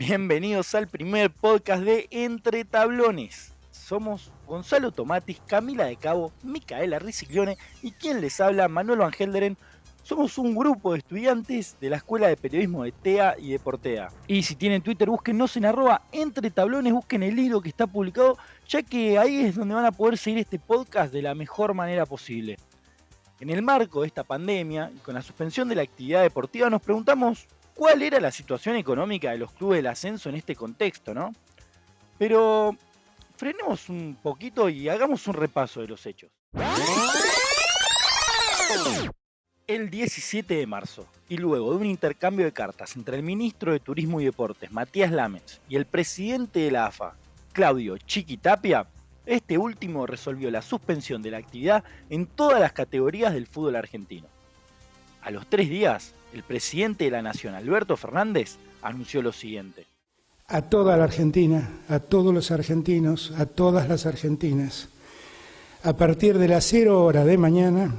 Bienvenidos al primer podcast de Entre Tablones. Somos Gonzalo Tomatis, Camila de Cabo, Micaela Riciglione y quien les habla, Manuel Van Gelderen. Somos un grupo de estudiantes de la Escuela de Periodismo de TEA y de Portea. Y si tienen Twitter, búsquennos en @entretablones, busquen el hilo que está publicado, ya que ahí es donde van a poder seguir este podcast de la mejor manera posible. En el marco de esta pandemia y con la suspensión de la actividad deportiva nos preguntamos cuál era la situación económica de los clubes del ascenso en este contexto, ¿no? Pero frenemos un poquito y hagamos un repaso de los hechos. El 17 de marzo, y luego de un intercambio de cartas entre el ministro de Turismo y Deportes, Matías Lamens, y el presidente de la AFA, Claudio Chiqui Tapia, este último resolvió la suspensión de la actividad en todas las categorías del fútbol argentino. A los 3 días, el presidente de la Nación, Alberto Fernández, anunció lo siguiente. A toda la Argentina, a todos los argentinos, a todas las argentinas, a partir de las 0 horas de mañana,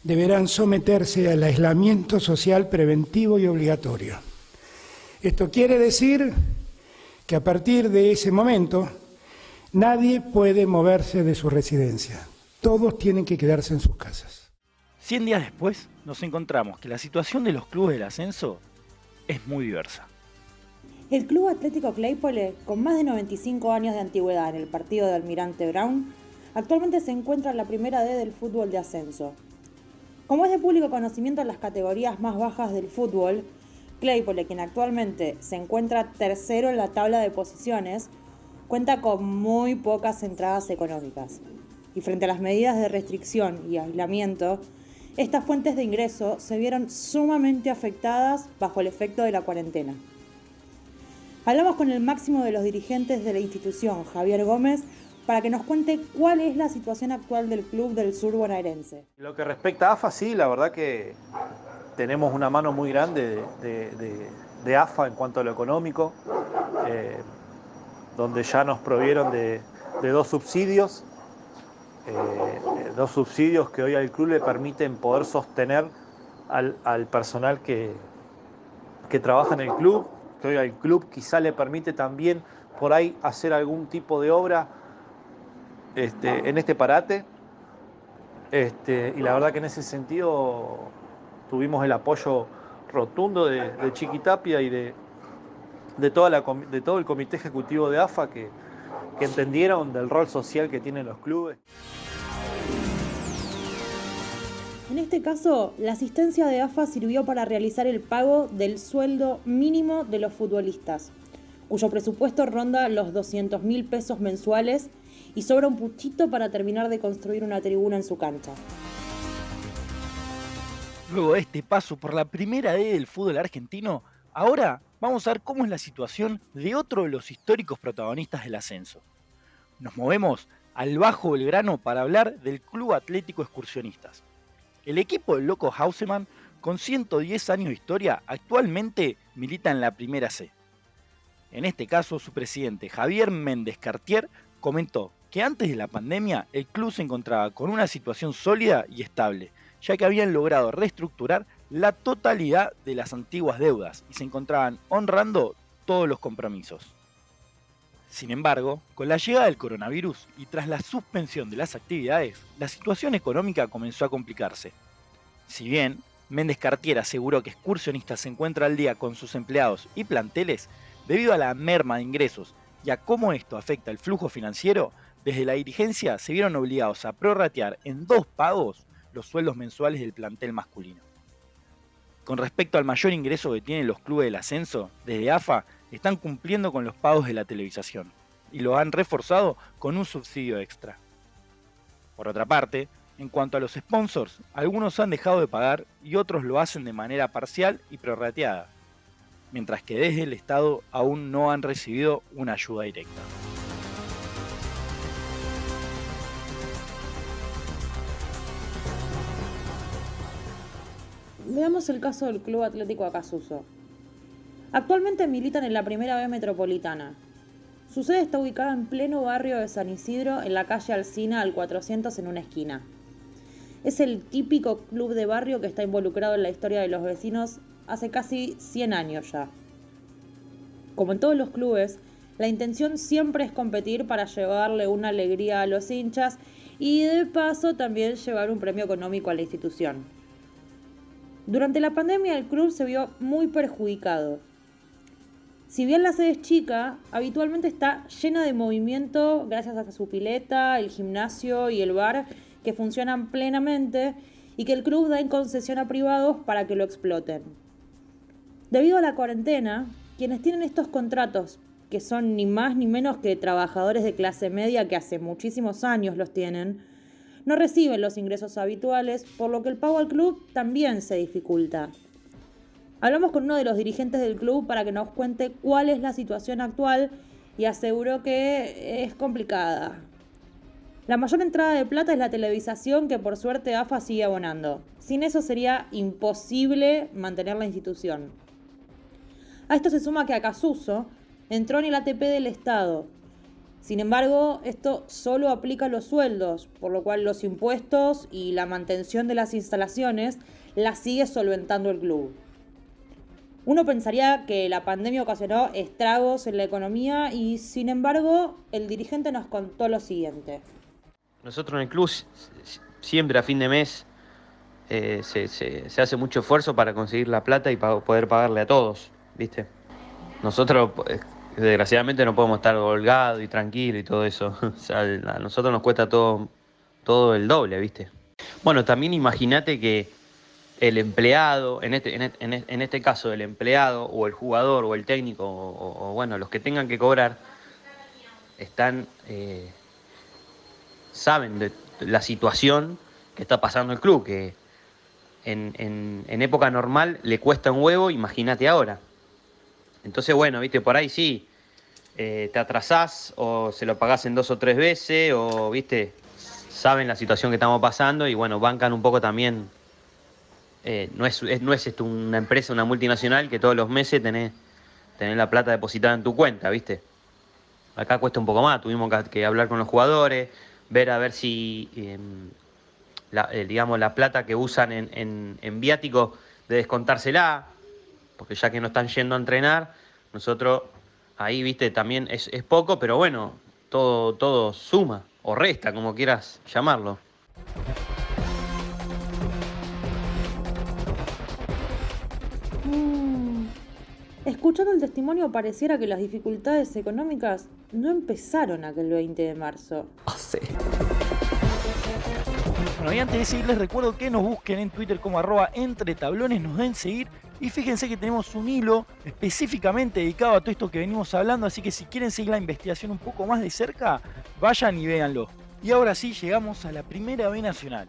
deberán someterse al aislamiento social preventivo y obligatorio. Esto quiere decir que a partir de ese momento, nadie puede moverse de su residencia. Todos tienen que quedarse en sus casas. 100 días después, nos encontramos que la situación de los clubes del ascenso es muy diversa. El Club Atlético Claypole, con más de 95 años de antigüedad en el partido de Almirante Brown, actualmente se encuentra en la primera D del fútbol de ascenso. Como es de público conocimiento en las categorías más bajas del fútbol, Claypole, quien actualmente se encuentra tercero en la tabla de posiciones, cuenta con muy pocas entradas económicas. Y frente a las medidas de restricción y aislamiento, estas fuentes de ingreso se vieron sumamente afectadas bajo el efecto de la cuarentena. Hablamos con el máximo de los dirigentes de la institución, Javier Gómez, para que nos cuente cuál es la situación actual del club del sur bonaerense. Lo que respecta a AFA, sí, la verdad que tenemos una mano muy grande de AFA en cuanto a lo económico, donde ya nos provieron de 2 subsidios, 2 subsidios que hoy al club le permiten poder sostener al personal que trabaja en el club, que hoy al club quizá le permite también por ahí hacer algún tipo de obra en este parate, y la verdad que en ese sentido tuvimos el apoyo rotundo de Chiqui Tapia y de todo el comité ejecutivo de AFA que entendieron del rol social que tienen los clubes. En este caso, la asistencia de AFA sirvió para realizar el pago del sueldo mínimo de los futbolistas, cuyo presupuesto ronda los 200.000 pesos mensuales y sobra un puchito para terminar de construir una tribuna en su cancha. Luego de este paso por la primera D del fútbol argentino, ahora vamos a ver cómo es la situación de otro de los históricos protagonistas del ascenso. Nos movemos al Bajo Belgrano para hablar del Club Atlético Excursionistas. El equipo del Loco Hausemann, con 110 años de historia, actualmente milita en la Primera C. En este caso, su presidente, Javier Méndez Cartier, comentó que antes de la pandemia el club se encontraba con una situación sólida y estable, ya que habían logrado reestructurar la totalidad de las antiguas deudas y se encontraban honrando todos los compromisos. Sin embargo, con la llegada del coronavirus y tras la suspensión de las actividades, la situación económica comenzó a complicarse. Si bien Méndez Cartier aseguró que Excursionistas se encuentra al día con sus empleados y planteles, debido a la merma de ingresos y a cómo esto afecta el flujo financiero, desde la dirigencia se vieron obligados a prorratear en 2 pagos los sueldos mensuales del plantel masculino. Con respecto al mayor ingreso que tienen los clubes del ascenso, desde AFA están cumpliendo con los pagos de la televisación y lo han reforzado con un subsidio extra. Por otra parte, en cuanto a los sponsors, algunos han dejado de pagar y otros lo hacen de manera parcial y prorrateada, mientras que desde el Estado aún no han recibido una ayuda directa. Veamos el caso del Club Atlético Acasuso. Actualmente militan en la Primera B Metropolitana. Su sede está ubicada en pleno barrio de San Isidro, en la calle Alsina al 400 en una esquina. Es el típico club de barrio que está involucrado en la historia de los vecinos hace casi 100 años ya. Como en todos los clubes, la intención siempre es competir para llevarle una alegría a los hinchas y de paso también llevar un premio económico a la institución. Durante la pandemia el club se vio muy perjudicado. Si bien la sede es chica, habitualmente está llena de movimiento gracias a su pileta, el gimnasio y el bar que funcionan plenamente y que el club da en concesión a privados para que lo exploten. Debido a la cuarentena, quienes tienen estos contratos, que son ni más ni menos que trabajadores de clase media que hace muchísimos años los tienen, no reciben los ingresos habituales, por lo que el pago al club también se dificulta. Hablamos con uno de los dirigentes del club para que nos cuente cuál es la situación actual y aseguró que es complicada. La mayor entrada de plata es la televisación que por suerte AFA sigue abonando. Sin eso sería imposible mantener la institución. A esto se suma que Acasuso entró en el ATP del Estado. Sin embargo, esto solo aplica a los sueldos, por lo cual los impuestos y la mantención de las instalaciones las sigue solventando el club. Uno pensaría que la pandemia ocasionó estragos en la economía y, sin embargo, el dirigente nos contó lo siguiente. Nosotros en el club siempre a fin de mes se hace mucho esfuerzo para conseguir la plata y para poder pagarle a todos, ¿viste? Nosotros desgraciadamente no podemos estar holgados y tranquilos y todo eso. O sea, a nosotros nos cuesta todo el doble, ¿viste? Bueno, también imagínate que el empleado, en este caso el empleado o el jugador o el técnico o bueno, los que tengan que cobrar, saben de la situación que está pasando el club, que en época normal le cuesta un huevo, imagínate ahora. Entonces, bueno, viste, por ahí sí, te atrasás o se lo pagás en 2 o 3 veces o, viste, saben la situación que estamos pasando y, bueno, bancan un poco también. No es esto una empresa, una multinacional que todos los meses tenés la plata depositada en tu cuenta, viste. Acá cuesta un poco más, tuvimos que hablar con los jugadores, ver a ver si, digamos, la plata que usan en viático de descontársela, porque ya que no están yendo a entrenar, nosotros ahí, viste, también es poco, pero bueno, todo suma o resta, como quieras llamarlo. Escuchando el testimonio pareciera que las dificultades económicas no empezaron aquel 20 de marzo. Sí. Bueno, y antes de seguir les recuerdo que nos busquen en Twitter como @entretablones, nos den seguir y fíjense que tenemos un hilo específicamente dedicado a todo esto que venimos hablando, así que si quieren seguir la investigación un poco más de cerca, vayan y véanlo. Y ahora sí llegamos a la Primera B Nacional,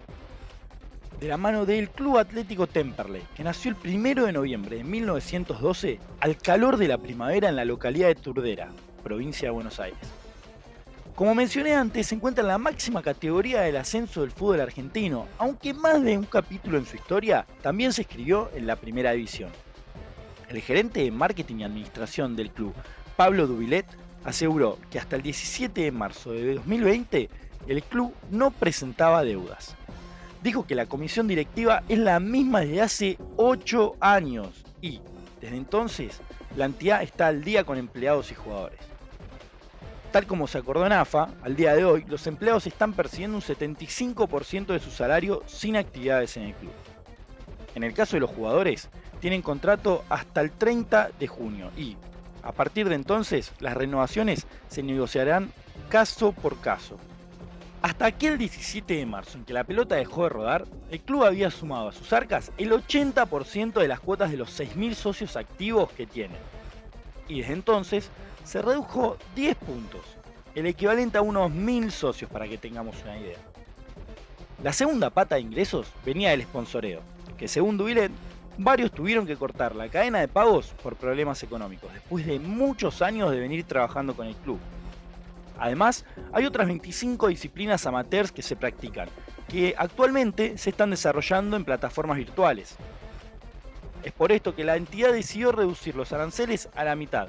de la mano del Club Atlético Temperley, que nació el 1 de noviembre de 1912 al calor de la primavera en la localidad de Turdera, provincia de Buenos Aires. Como mencioné antes, se encuentra en la máxima categoría del ascenso del fútbol argentino, aunque más de un capítulo en su historia también se escribió en la primera división. El gerente de marketing y administración del club, Pablo Dubilet, aseguró que hasta el 17 de marzo de 2020 el club no presentaba deudas. Dijo que la comisión directiva es la misma desde hace 8 años y, desde entonces, la entidad está al día con empleados y jugadores. Tal como se acordó en AFA, al día de hoy, los empleados están percibiendo un 75% de su salario sin actividades en el club. En el caso de los jugadores, tienen contrato hasta el 30 de junio y, a partir de entonces, las renovaciones se negociarán caso por caso. Hasta aquel 17 de marzo en que la pelota dejó de rodar, el club había sumado a sus arcas el 80% de las cuotas de los 6.000 socios activos que tienen. Y desde entonces se redujo 10 puntos, el equivalente a unos 1.000 socios para que tengamos una idea. La segunda pata de ingresos venía del sponsoreo, que según Dubilet, varios tuvieron que cortar la cadena de pagos por problemas económicos, después de muchos años de venir trabajando con el club. Además, hay otras 25 disciplinas amateurs que se practican, que actualmente se están desarrollando en plataformas virtuales. Es por esto que la entidad decidió reducir los aranceles a la mitad,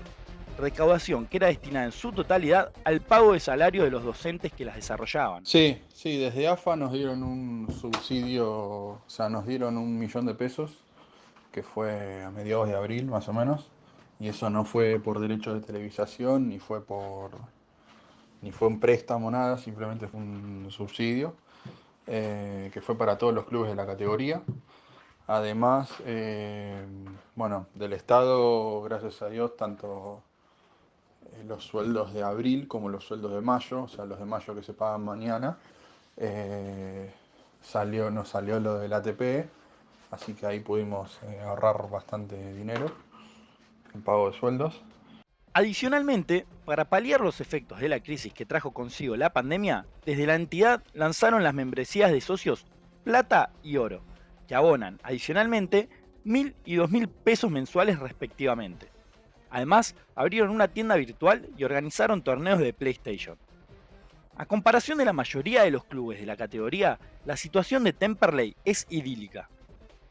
recaudación que era destinada en su totalidad al pago de salario de los docentes que las desarrollaban. Sí, desde AFA nos dieron un subsidio, nos dieron 1 millón de pesos, que fue a mediados de abril más o menos, y eso no fue por derechos de televisación, ni fue un préstamo, nada, simplemente fue un subsidio que fue para todos los clubes de la categoría. Además, bueno, del Estado, gracias a Dios, tanto los sueldos de abril como los sueldos de mayo, o sea, los de mayo que se pagan mañana, nos salió lo del ATP, así que ahí pudimos ahorrar bastante dinero en pago de sueldos. Adicionalmente, para paliar los efectos de la crisis que trajo consigo la pandemia, desde la entidad lanzaron las membresías de socios Plata y Oro, que abonan adicionalmente 1.000 y 2.000 pesos mensuales respectivamente. Además, abrieron una tienda virtual y organizaron torneos de PlayStation. A comparación de la mayoría de los clubes de la categoría, la situación de Temperley es idílica.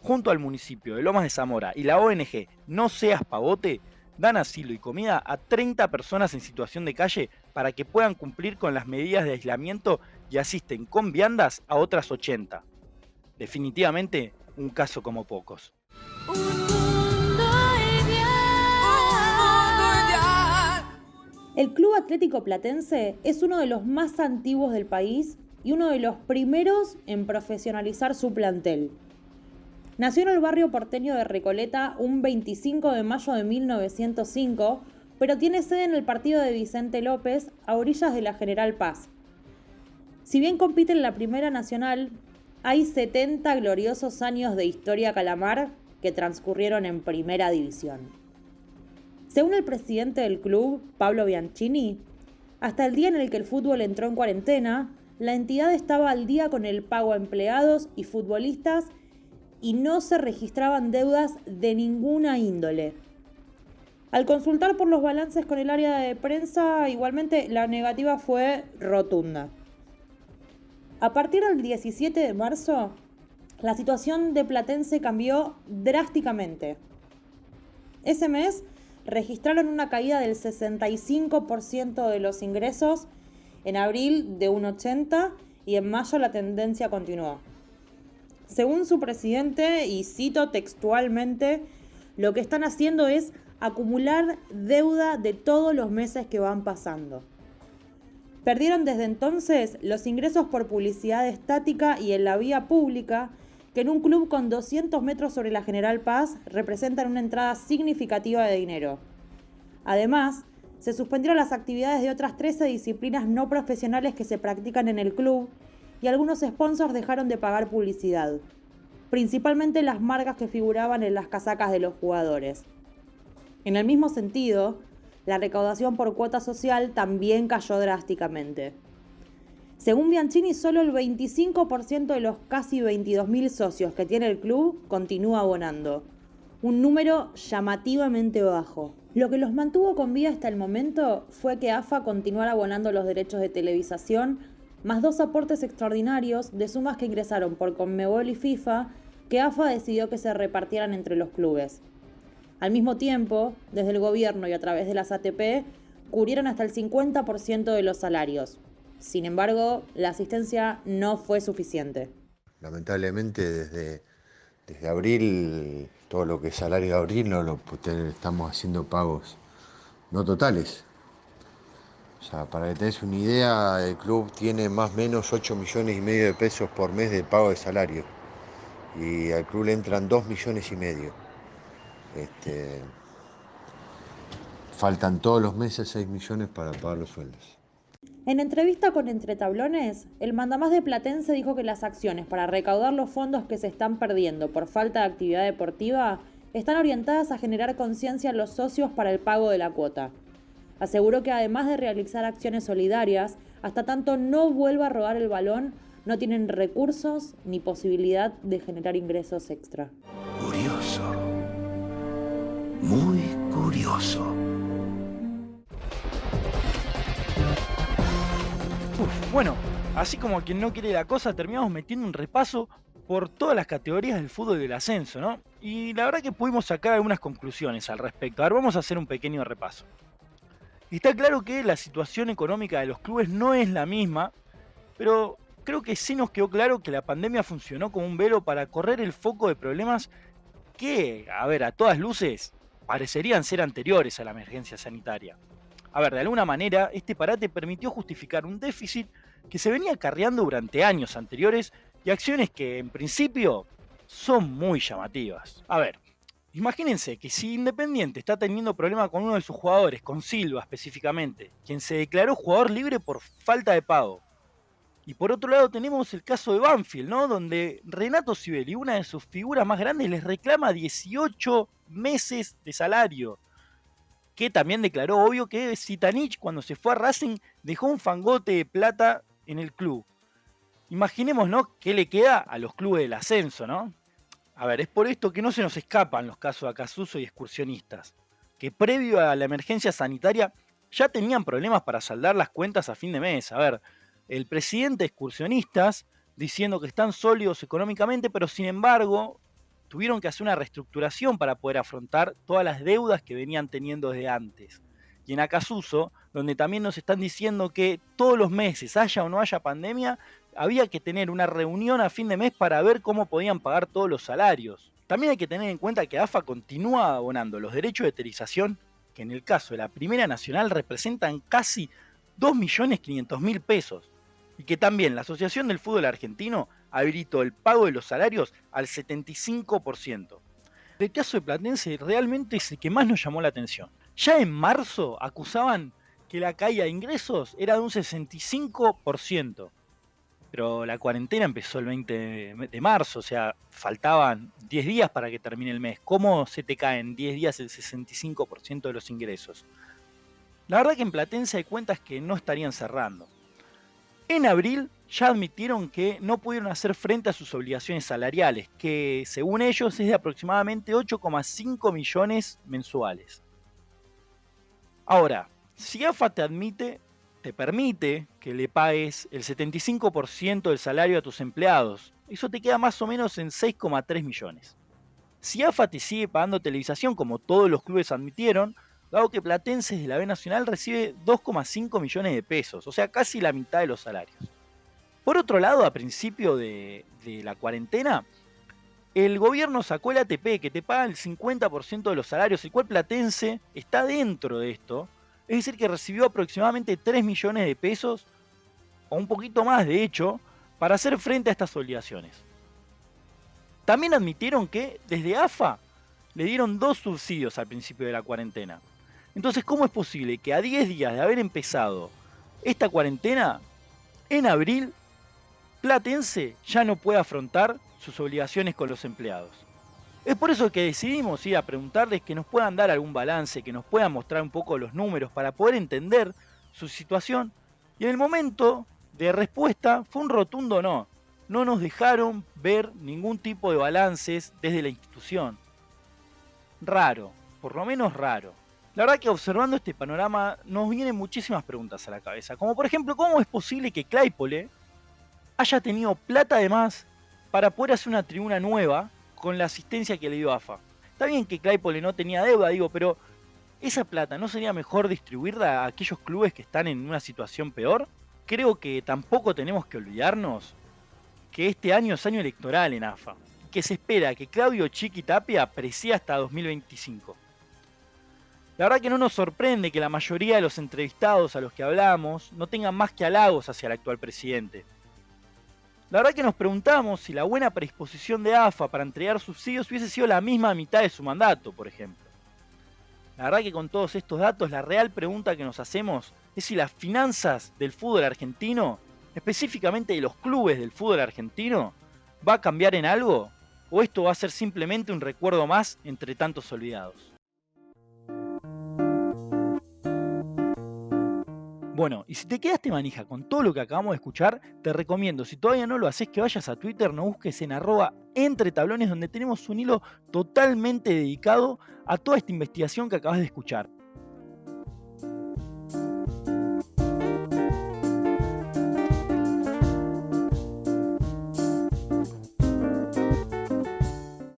Junto al municipio de Lomas de Zamora y la ONG No Seas Pavote, dan asilo y comida a 30 personas en situación de calle para que puedan cumplir con las medidas de aislamiento y asisten con viandas a otras 80. Definitivamente, un caso como pocos. El Club Atlético Platense es uno de los más antiguos del país y uno de los primeros en profesionalizar su plantel. Nació en el barrio porteño de Recoleta un 25 de mayo de 1905, pero tiene sede en el partido de Vicente López, a orillas de la General Paz. Si bien compite en la Primera Nacional, hay 70 gloriosos años de historia calamar que transcurrieron en Primera División. Según el presidente del club, Pablo Bianchini, hasta el día en el que el fútbol entró en cuarentena, la entidad estaba al día con el pago a empleados y futbolistas y no se registraban deudas de ninguna índole. Al consultar por los balances con el área de prensa, igualmente la negativa fue rotunda. A partir del 17 de marzo, la situación de Platense cambió drásticamente. Ese mes registraron una caída del 65% de los ingresos, en abril de un 80% y en mayo la tendencia continuó. Según su presidente, y cito textualmente, lo que están haciendo es acumular deuda de todos los meses que van pasando. Perdieron desde entonces los ingresos por publicidad estática y en la vía pública, que en un club con 200 metros sobre la General Paz representan una entrada significativa de dinero. Además, se suspendieron las actividades de otras 13 disciplinas no profesionales que se practican en el club y algunos sponsors dejaron de pagar publicidad, principalmente las marcas que figuraban en las casacas de los jugadores. En el mismo sentido, la recaudación por cuota social también cayó drásticamente. Según Bianchini, solo el 25% de los casi 22.000 socios que tiene el club continúa abonando, un número llamativamente bajo. Lo que los mantuvo con vida hasta el momento fue que AFA continuara abonando los derechos de televisación, más 2 aportes extraordinarios de sumas que ingresaron por Conmebol y FIFA, que AFA decidió que se repartieran entre los clubes. Al mismo tiempo, desde el gobierno y a través de las ATP, cubrieron hasta el 50% de los salarios. Sin embargo, la asistencia no fue suficiente. Lamentablemente, desde abril, todo lo que es salario de abril, estamos haciendo pagos no totales. O sea, para que tengas una idea, el club tiene más o menos 8,5 millones de pesos por mes de pago de salario. Y al club le entran 2,5 millones. Faltan todos los meses 6 millones para pagar los sueldos. En entrevista con Entre Tablones, el mandamás de Platense dijo que las acciones para recaudar los fondos que se están perdiendo por falta de actividad deportiva están orientadas a generar conciencia en los socios para el pago de la cuota. Aseguró que además de realizar acciones solidarias, hasta tanto no vuelva a rodar el balón, no tienen recursos ni posibilidad de generar ingresos extra. Curioso. Muy curioso. Bueno, así como quien no quiere la cosa, terminamos metiendo un repaso por todas las categorías del fútbol del ascenso, ¿no? Y la verdad que pudimos sacar algunas conclusiones al respecto. A ver, vamos a hacer un pequeño repaso. Está claro que la situación económica de los clubes no es la misma, pero creo que sí nos quedó claro que la pandemia funcionó como un velo para correr el foco de problemas que, a ver, a todas luces, parecerían ser anteriores a la emergencia sanitaria. A ver, de alguna manera, este parate permitió justificar un déficit que se venía acarreando durante años anteriores y acciones que, en principio, son muy llamativas. A ver, imagínense que si Independiente está teniendo problemas con uno de sus jugadores, con Silva específicamente, quien se declaró jugador libre por falta de pago. Y por otro lado tenemos el caso de Banfield, ¿no? Donde Renato Sibeli, una de sus figuras más grandes, les reclama 18 meses de salario. Que también declaró, obvio, que Zitanich, cuando se fue a Racing, dejó un fangote de plata en el club. Imaginemos, ¿no?, qué le queda a los clubes del ascenso, ¿no? A ver, es por esto que no se nos escapan los casos de Acasuso y excursionistas, que previo a la emergencia sanitaria ya tenían problemas para saldar las cuentas a fin de mes. A ver, el presidente de excursionistas diciendo que están sólidos económicamente, pero sin embargo tuvieron que hacer una reestructuración para poder afrontar todas las deudas que venían teniendo desde antes. Y en Acasuso, donde también nos están diciendo que todos los meses, haya o no haya pandemia, había que tener una reunión a fin de mes para ver cómo podían pagar todos los salarios. También hay que tener en cuenta que AFA continúa abonando los derechos de televisación, que en el caso de la Primera Nacional representan casi 2.500.000 pesos. Y que también la Asociación del Fútbol Argentino habilitó el pago de los salarios al 75%. El caso de Platense realmente es el que más nos llamó la atención. Ya en marzo acusaban que la caída de ingresos era de un 65%. Pero la cuarentena empezó el 20 de marzo, o sea, faltaban 10 días para que termine el mes. ¿Cómo se te caen 10 días el 65% de los ingresos? La verdad que en Platense hay cuentas que no estarían cerrando. En abril ya admitieron que no pudieron hacer frente a sus obligaciones salariales, que según ellos es de aproximadamente 8,5 millones mensuales. Ahora, si AFA te permite que le pagues el 75% del salario a tus empleados, eso te queda más o menos en 6,3 millones. Si AFA te sigue pagando televisación, como todos los clubes admitieron, dado que Platense de la B Nacional recibe 2,5 millones de pesos, o sea, casi la mitad de los salarios. Por otro lado, a principio de la cuarentena, el gobierno sacó el ATP, que te paga el 50% de los salarios, el cual Platense está dentro de esto, es decir, que recibió aproximadamente 3 millones de pesos, o un poquito más de hecho, para hacer frente a estas obligaciones. También admitieron que desde AFA le dieron 2 subsidios al principio de la cuarentena. Entonces, ¿cómo es posible que a 10 días de haber empezado esta cuarentena, en abril, Platense ya no pueda afrontar sus obligaciones con los empleados? Es por eso que decidimos ir a preguntarles que nos puedan dar algún balance, que nos puedan mostrar un poco los números para poder entender su situación. Y en el momento de respuesta fue un rotundo no. No nos dejaron ver ningún tipo de balances desde la institución. Raro, por lo menos raro. La verdad que observando este panorama nos vienen muchísimas preguntas a la cabeza. Como por ejemplo, ¿cómo es posible que Claypole haya tenido plata de más para poder hacer una tribuna nueva con la asistencia que le dio AFA? Está bien que Claypole no tenía deuda, pero ¿esa plata no sería mejor distribuirla a aquellos clubes que están en una situación peor? Creo que tampoco tenemos que olvidarnos que este año es año electoral en AFA, y que se espera que Claudio Chiqui Tapia presida hasta 2025. La verdad que no nos sorprende que la mayoría de los entrevistados a los que hablamos no tengan más que halagos hacia el actual presidente. La verdad que nos preguntamos si la buena predisposición de AFA para entregar subsidios hubiese sido la misma a mitad de su mandato, por ejemplo. La verdad que con todos estos datos, la real pregunta que nos hacemos es si las finanzas del fútbol argentino, específicamente de los clubes del fútbol argentino, va a cambiar en algo, o esto va a ser simplemente un recuerdo más entre tantos olvidados. Bueno, y si te quedaste manija con todo lo que acabamos de escuchar, te recomiendo, si todavía no lo haces, que vayas a Twitter, nos busques en @entretablones, donde tenemos un hilo totalmente dedicado a toda esta investigación que acabas de escuchar.